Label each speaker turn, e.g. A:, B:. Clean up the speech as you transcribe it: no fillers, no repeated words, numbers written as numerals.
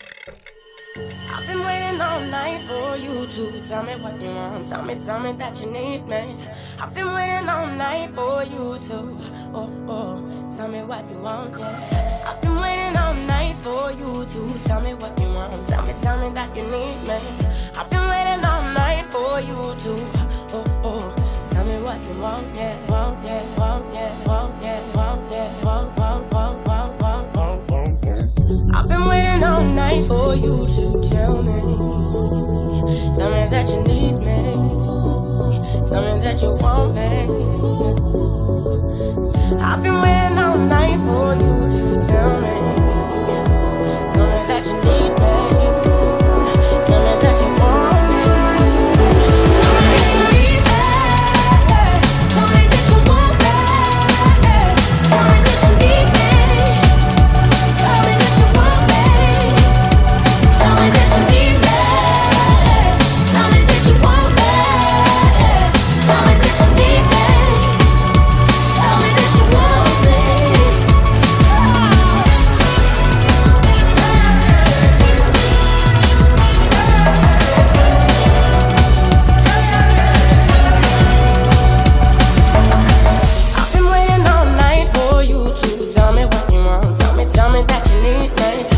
A: I've been waiting all night for you to tell me what you want. Tell me that you need me. I've been waiting all night for you to, tell me what you want, yeah. I've been waiting all night for you to tell me what you want. Tell me that you need me. I've been waiting all night for you to, tell me what you want, yeah, want, yeah, want, yeah, want, yeah, want, yeah, want, want, want, want, want, want, want, yeah. I've been waiting all night for you to tell me that you need me. Tell me that you want me. I've been waiting all night for you to tell me that you need me. Tell me that you want me. Tell me that you need me. Tell me that you want me. Tell me that you need me. Tell me that you want me. Tell me that you need me. Tell me that you want me. Tell me that you need me. Tell me that you want me. I've been waiting all night for you to tell me what you want. Tell me that you need me.